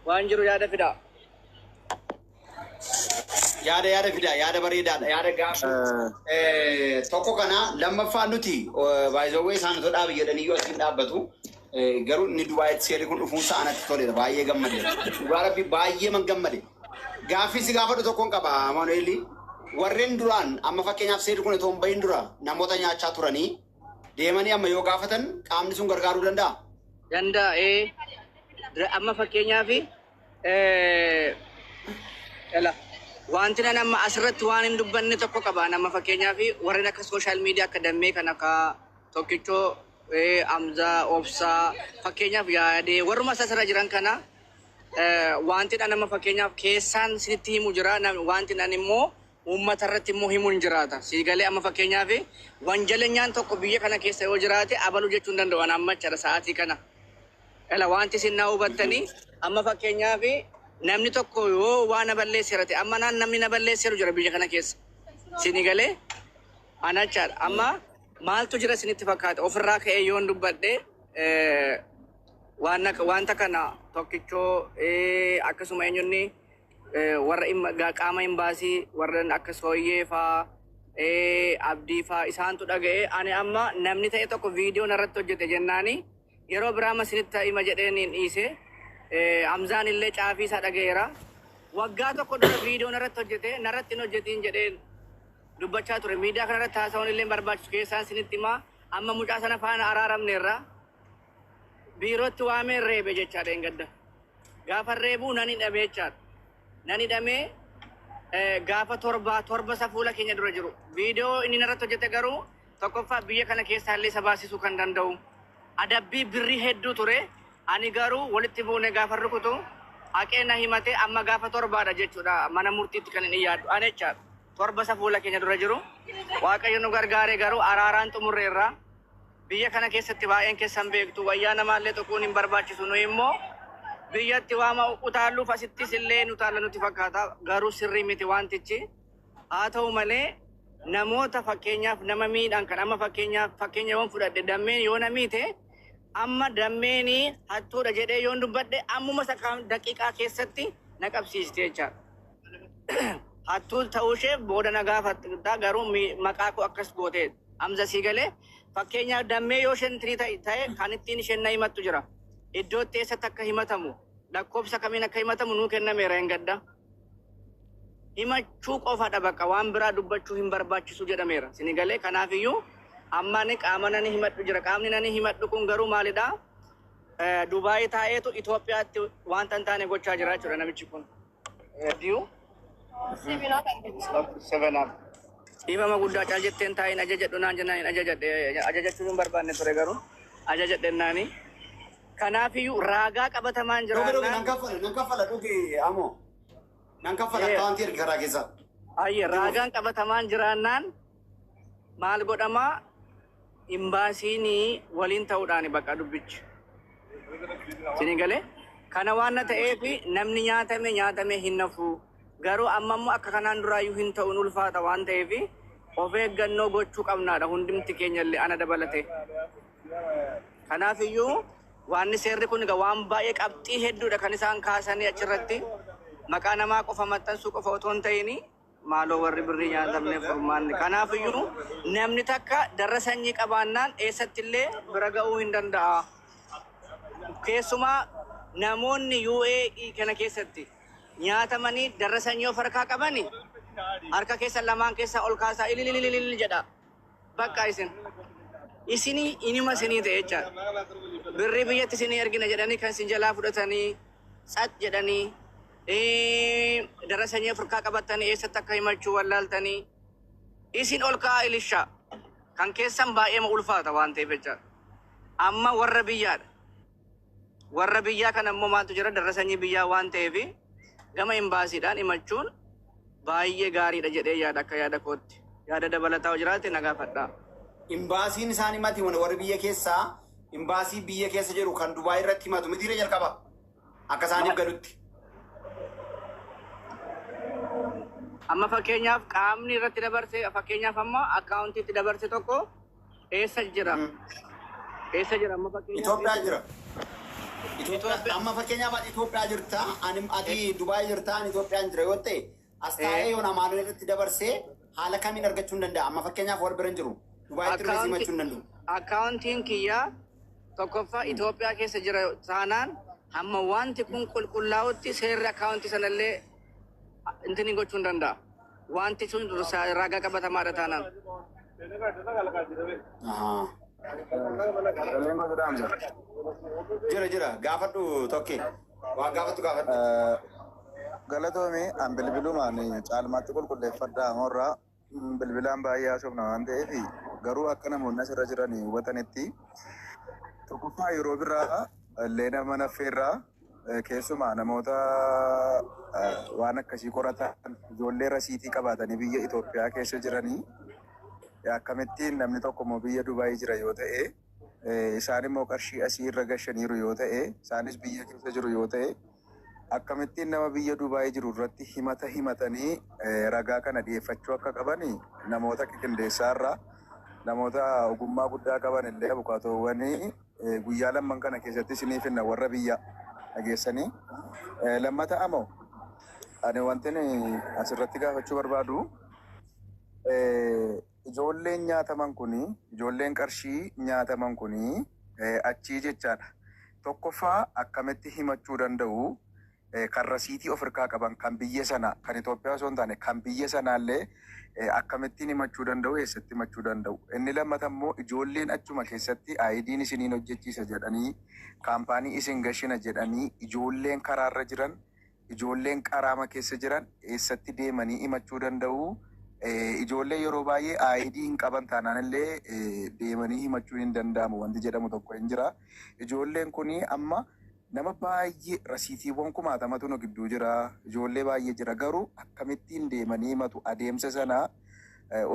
وانجرو يا دفدا yaada fida yaada bareedaadha yaada gaafa tokko kana lammaffaa nuti baay'ee isaan to dhaab jedhanii yoo asin dhaabbatu garuu inni Dubaaytti seerri kun dhufuun sa'anatti toleera baay'ee gammade dhugaa rabbi baay'ee man gammade gaaffii si gaafadhu tokkoon qaba Maanu'eeli warreen duraan amma fakkeenyaaf seerri kun itoo hin bahin dura namoota nyaachaa turanii deemanii amma yoo gaafatan qaamni sun gargaaruu danda'a? Danda'a amma fakkeenyaaf wanti nama asirratti waan hin dubbanne tokko qaba nama fakkeenyaaf warreen akka sooshaal miidiyaa akka dammee kan akka tokkichoo Amzaa Obsaa fakkeenyaaf yaadee warruma asirra jiran kana wanti nama fakkeenyaaf keessaan sinitti himu jira wanti immoo uummata irratti immoo himu hin jiraata siigalee amma fakkeenyaaf wanjaleenyaan tokko biyya kana keessa yoo jiraate abaluu jechuu hin danda'u amma jara sa'aatii kana wanti isin na hubattanii amma fakkeenyaaf namni tokko yoo waan balleessirate amma namni na balleessiru jira biyya kana keessa sinigalee anachaadha amma maaltu jira sinitti fakkaata ofirraa ka'ee yoo dubbadhe wanta kana tokkichoo akkasuma eenyonni warra qaama imbaasii warreen akka Sooyyee faa Abdii faa isaantu dhaga'e ani amma namni ta'e tokko viidiyoo narratti hojjete jennaani yeroo biraama sinitti hima jedheen hin dhiise Amzaan illee caafii isaa dhaga'eera waggaa tokko dura viidiyoo narratti hojjete narratti hin hojjetiin jedheen dubbachaa ture miidiyaa kanarratti haasa'uun illee barbaachisu keessaan sinitti himaa amma mucaa sana faana araaramneerra biirootti waamee reebe jechaadha hin gadda gaafa reebuu nan hidhame jechaadha nan hidhamee gaafa torba safuula keenya dura jiru viidiyoo inni narratti hojjete garuu tokkoffaa biyya kana keessaa illee isa baasisuu kan danda'u adabbii birrii hedduu ture ani garuu walitti buune gaafa rukutu haqee na himate amma gaafa torbaadha jechuudha mana murtiitti kan inni yaadu ani jechaadha torba safuula keenya dura jiru waaqayyo nu gargaare garuu araaraan xumurreerra biyya kana keessatti baay'een keessan beektu wayyaa namaallee tokkoon hin barbaachisu nu immoo biyyatti waama utaalluuf asittis illee nu taalla nuti fakkaata garuu sirrii miti wantichi haa ta'u malee namoota fakkeenyaaf nama miidhaan kan amma fakkeenyaawwan fudhadhe dammeen yoo na miite amma dammeeni hattuudha jedhee yoo dubbadhe ammuma daqiiqaa keessatti na qabsiiste jechaadha hattuu ta'uushee booda na gaafatta garuu maqaa koo akkas gootee Amza siigalee fakkeenyaaf dammee yoo isheen tirii ta'e kan ittiin isheen na himattu jira iddootti eessatti akka himatamu lakkoofsa kamiin akka himatamu nuu kennameera hin gadda himachuu qofaadha bakka waan biraa dubbachuu hin barbaachisu jedhameera sinigalee kanaafiyyuu amma ni qaama nani himadhu jira qaamni nani himadhu kun garuu maalidha Dubaay taa'eetu Itoophiyaatti wanta hin taane gochaa jira jechuudha namichi kun diyu seven dhiifama guddaa caal jetteen taa'in ajajadhu naan jennaan ajajachuu hin barbaanne ture garuu ajajadhennaani kanaafiyyuu raagaa qabatamaan jira nan kaffala dhugi amo nan kaffala taanti ergaraa keessa ayye raagaan qabatamaan jiraannaan maal godhama imbaasiin waliin ta'uudhaan bakka dubbichi sinigalee kana waan ta'eef namni nyaatame hin nafu garuu ammammoo akka kanaan duraayyuu hin ta'uun ulfaata waan ta'eef of eeggannoo gochuu qabnaadha hundumti keenyallee ana dabalate kanaafiyyuu waan seerri kun waan baay'ee qabxii hedduudha kan isaan kaasanii achirratti maqaa namaa qofa maxxansuu qofa otoo hin ta'in maaloo warri birrii nyaatamne furmaanni kanaafiyyuu namni takka darra sanyii qabaannaan eessattillee bira ga'uu hin danda'a keessumaa namoonni UAE kana keessatti nyaatamanii darra sanyii of harkaa qabani harka keessa lamaan keessa ol kaasaa ililililil jedha bakka isinii inuma isinii ta'e jechaadha birrii biyyatti isinii ergina jedhanii kan isin jalaa fudhatanii tsat jedhanii darra sanyii of harkaa qabatanii eessatti akka himachuu wallaaltanii isin ol ka'aa ilishaa kan keessan baay'ee ulfaata waan ta'eef jechaadha amma warra biyyaa kan ammoo maaltu jira darra sanyii biyyaa waan ta'eef gama imbaasiidhaan himachuun baay'ee gaariidha jedhee yaada akka yaada kootti yaada dabalataa jiraate na gaafadha. Imbaasiin isaan himati warri biyya keessaa imbaasii biyya keessa jiru kan Dubaay irratti himatu mitiiree jalqaba akka isaaniif galutti. Amma fakkeenyaaf qaamni irratti dabarse fakkeenyaaf amma akkaawuntiitti dabarse tokko eessa jira? Eessa jira amma fakkeenyaaf? Itoophiyaa jira. Itoophiyaa amma fakkeenyaaf Itoophiyaa jirta ani ati Dubaay jirta ani Itoophiyaan jira yoo ta'e as taa'ee yoo namaan irratti dabarsee haala kamiin argachuu hin danda'a amma fakkeenyaaf wal bira hin jiru Dubaay irratti himachuu hin danda'u. Akkaawuntiin kiyyaa tokkoffaa Itoophiyaa keessa jira taanaan hamma wanti kun qulqullaa'utti seerri akkaawuntii sanallee intini gochuu hin danda'a. Wanti sun ragaa qabatamaadha taanaan. Jira gaafadhu tokkee waan gaafadhu. Galatoomi an bilbilumaan caalmaatti qulqulleeffadhaa morraa bilbilaan baay'ee haasofna waan ta'eef garuu akka namoonni asirra jiran hubatanitti tokkoffaa yeroo biraa illee nama naffeerraa keessumaa namoota waan akkasii qoratan ijoollee rasiitii qabaatanii biyya Itoophiyaa keessa jiranii akkamittiin namni tokko immoo biyya Dubaayii jira yoo ta'e isaan immoo qarshii asii irra gashaniiru yoo ta'e isaanis biyya keessa jiru yoo ta'e akkamittiin nama biyya Dubaayii jiru irratti himatanii ragaa kana dhiyeeffachuu akka qaban namoota qindeessaarraa namoota ogummaa guddaa qaban illee abukaatoowwanii guyyaa lamman kana keessatti isiniif hinna warra biyya dhageessanii lammata amoo ani wantin asirratti gaafachuu barbaadu ijoolleen nyaataman kuni ijoolleen qarshii nyaataman kuni achii jechaadha. Tokkoffaa akkamitti himachuu danda'u kan rasiitii of harkaa qaban kan biyya sana kan Itoophiyaa osoo hin taane kan biyya sanaallee akkamittiin himachuu danda'u eessatti himachuu danda'u. Inni lammata immoo ijoolleen achuma keessatti ID'n isiniin hojjechiisa jedhanii kaampaanii isin gashina jedhanii ijoolleen karaarra jiran ijoolleen qaraama keessa jiran eessatti deemanii himachuu danda'u. Ijoollee yeroo baay'ee ID hin qaban taanaan illee deemanii himachuu hin danda'amu wanti jedhamu tokko hin jira. Ijoolleen kuni amma nama baay'ee rasiitiiwwan kumaatamatu nu gidduu jira. Ijoollee baay'ee jira garuu akkamittiin deemanii himatu adeemsa sana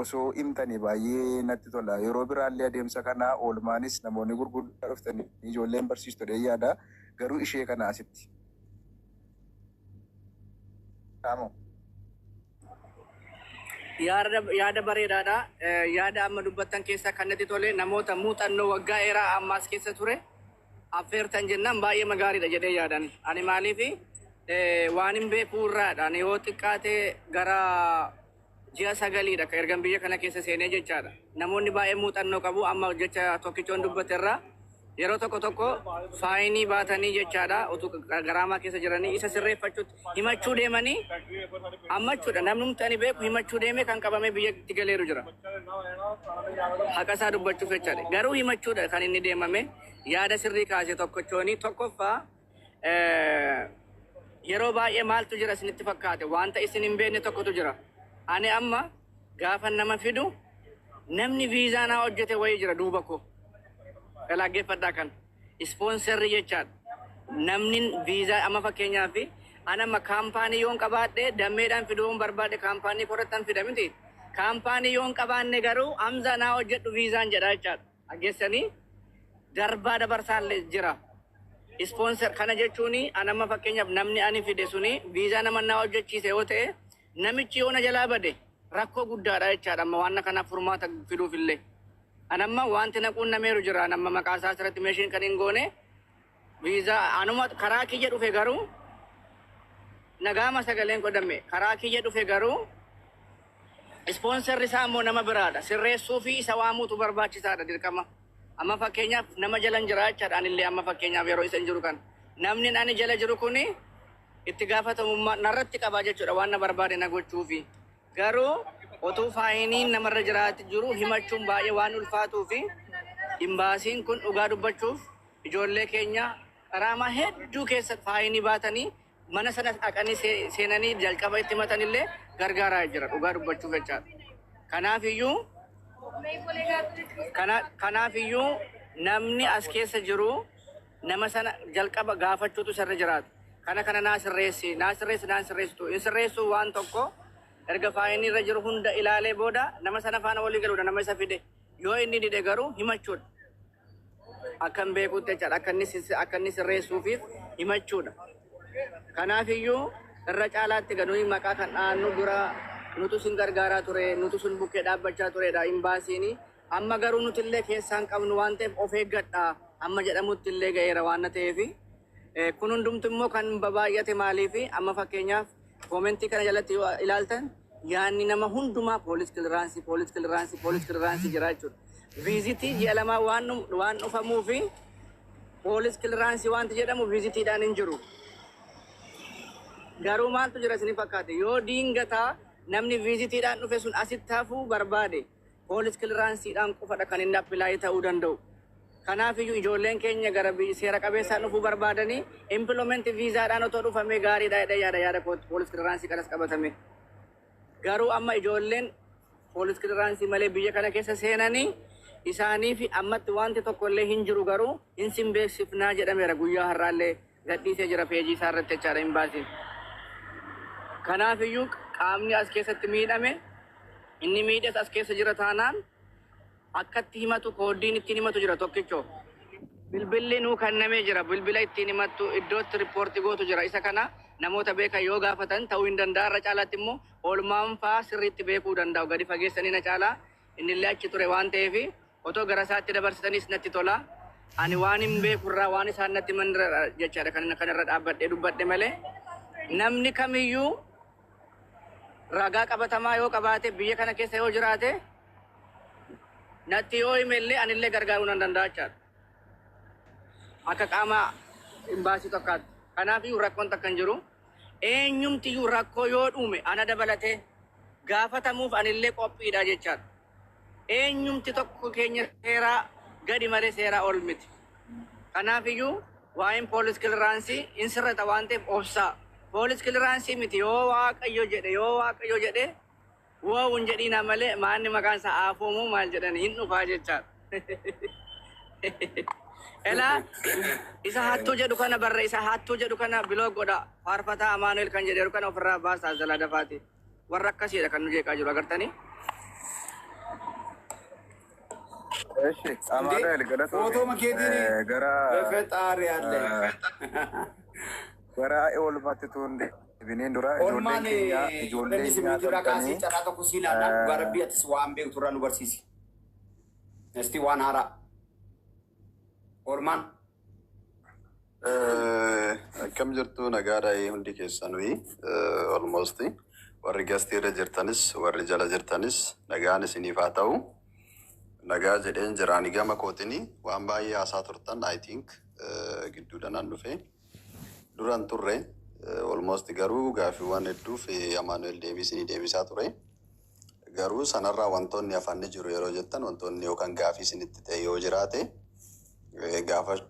osoo himtanii baay'ee natti tola. Yeroo biraallee adeemsa kana oolmaanis namoonni gurguddaa dhuftanii ijoolleen barsiistota yaada garuu ishee kana asitti. Yaada bareedaadha. Yaada amma dubbattan keessaa kan natti tole namoota muuxannoo waggaa dheeraa ammaas keessa ture affeertan jennaan baay'ee magaariidha jedhee yaadan. Ani maaliif waan hin beekuu irraadha. Ani yoo xiqqaate gara ji'a sagaliidha kan ergan biyya kana keessa seenee jechaadha. Namoonni baay'ee muuxannoo qabu amma jecha tokkichoon dubbate irraa yeroo tokko faayinii baatanii jechaadha utuu garaamaa keessa jiranii isa sirreeffachuutti himachuu deemanii ammachuudha namni mutanii beeku himachuu deeme kan qabame biyyatti galeeru jira. Haqa isaa dubbachuuf jechaadha. Garuu himachuudha kan inni deemame yaada sirrii kaase tokkochoonii tokkoffaa yeroo baay'ee maaltu jira isinitti fakkaate wanta isin hin beekne tokkotu jira. Ani amma gaafa nama fidu namni viizaa naa hojjete wayii jira duuba koo. Dhaggeeffadhaa kan ispoonserri jechaadha. Namni viizaa amma fakkeenyaaf ani amma kaampaanii yoon qabaadhe dammeedhaan fiduun barbaade kaampaanii korrattan fida miti. Kaampaanii yoon qabaanne garuu Hamza naa hojjedhu viizaan jedha jechaadha. Dhageessanii darbaa dabarsaallee jira. Ispoonser kana jechuun ani amma fakkeenyaaf namni ani fide suni viizaa nama naa hojjechiise yoo ta'e namichi yoo na jalaa bade rakkoo guddaadha jechaadha. Amma waan kanaaf furmaata fiduufillee. Anamma wanti naquun nameeru jira namma maqaa isaa asirratti meeshiin kan hin goone viizaa anuma karaa kiyya dhufe garuu nagaama sagaleen godhame karaa kiyya dhufe garuu ispoonserri isaa immoo nama biraadha sirreessuu fi isa waamuutu barbaachisaadha dirqama. Amma fakkeenyaaf nama jalan jira jechaadha anillee amma fakkeenyaaf yeroo isa hin jiru kan namni ani jala jiru kuni itti gaafatamummaa narratti qaba jechuudha waan na barbaade na gochuufi garuu otuu faayiniin namarra jiraatti jiru himachuun baay'ee waan ulfaatuu fi imbaasiin kun dhugaa dubbachuuf ijoollee keenya qaraamaa hedduu keessa faayinii baatanii mana sana dhaqanii seenanii jalqaba itti himatanillee gargaaraa jira dhugaa dubbachuuf jechaadha. Kanaafiyyuu namni as keessa jiru nama sana jalqaba gaafachuutu sirra jiraatu. Kana naa sirreessitu hin sirreessu waan tokko erga faayinii irra jiru hunda ilaalee booda nama sana faana walii galuudha nama isa fide yoo inni dide garuu himachuudha. Akkan beekuutti jechaadha akka inni sirreessuufiif himachuudha. Kanaafiyyuu irra caalaatti ganuu maqaa kan dhaannu dura nutu sun gargaaraa ture nutu sun bukkee dhaabbachaa turedha imbaasiini. Amma garuu nuti illee keessaan qabnu waan ta'eef of eeggadhaa amma jedhamutti illee ga'eera waan ta'eef Kun hundumtu immoo kan babaay'ate maalii fi amma fakkeenyaaf koomentii kana jalatti yoo ilaaltan yaanni nama hundumaa poolis kiliraansii jira jechuudha. Viizitii ji'a lamaa waan dhufamuu fi poolis kiliraansii wanti jedhamu viizitiidhaan hin jiru. Garuu maaltu jira isin fakkaate yoo diingataa namni viizitiidhaan dhufe sun asitti hafuu barbaade poolis kiliraansiidhaan qofadha kan inni appilaayii ta'uu danda'u. Kanaafiyyuu ijoolleen keenya gara seera qabeessaan dhufuu barbaadanii impiloomentii viizaadhaan otoo dhufamee gaariidha yaada poolis kiliraansii kanas qabatame. Garuu amma ijoolleen poolis kiliraansii malee biyya kana keessa seenanii isaanii fi ammatti wanti tokko illee hin jiru garuu hin simbeeksifnaa jedhameera guyyaa har'aallee gadhiisee jira peejii isaa irratti jechaadha hin baasin. Kanaafiyyuu qaamni as keessatti miidhame inni miidhes as keessa jira taanaan akkatti himatu kooddiin ittiin himatu jira tokkicho. Bilbilli nuu kennamee jira bilbila ittiin himattu iddootti riippoortii gootu jira isa kana namoota beekan yoo gaafatan ta'uu hin danda'a irra caalaatti immoo oolmaan fa'aa sirriitti beekuu danda'u gadi fageessanii na caalaa innillee achi ture waan ta'eef otoo gara isaatti dabarsitanis natti tola. Ani waan hin beekurraa waan isaan natti mandira jechaadha kanarra dhaabbadhee dubbadhe malee namni kamiyyuu ragaa qabatamaa yoo qabaate biyya kana keessa yoo jiraate natti yoo himellee anillee gargaaruu nan danda'a jechaadha. Akka qaama imbaasii tokkaatti. Kanaafiyyuu rakkoon takka hin jiru. Eenyumtiyyuu rakkoo yoo dhuume ana dabalatee gaafatamuuf anillee qophiidha jechaadha. Eenyumti tokko keenya seeraa gadi malee seeraa ol miti. Kanaafiyyuu waa'een poolis kiliraansii hin sirrata waan ta'eef obsaa. Poolis kiliraansii miti yoo waaqayyo jedhe woowun jedhiina malee maanni maqaan isaa aafoomuu maal jedhani hin dhufaa jechaadha. Elaa isa hattuu jedhu kana barre isa hattuu jedhu kana biloo godha faarfataa Amaanuel kan jedheeru kana ofirraa baasaa jalaa dafaati. Warra akkasiidha kan nu jeeqaa jiru agartanii. Eshi Amaanuel galatoomii. Footoo makeetiin gara fexaari yaadde. Gara oolmaatti tuunde biniin dura Oolmaan ijoolleen simbiira kaasii carraa tokko sii laannaan gara biyyattis waan beektu irraa nu barsiisi. Esti waan haaraa. Oolmaan. Akkam jirtu nagaadha hundi keessanuu almost warri gasteera jirtanis warri jala jirtanis nagaan isiniif haa ta'u. Nagaa jedheen jiraanii gama kootini waan baay'ee haasaa turtan I think gidduudhaan an dhufe. Duran turre almost garuu gaaffiiwwan hedduuf Amaanuel deebisaa ture. Garuu sanarraa wantoonni hafanni jiru yeroo jettan wantoonni yookaan gaaffii isinitti ta'e yoo jiraate gaafachuu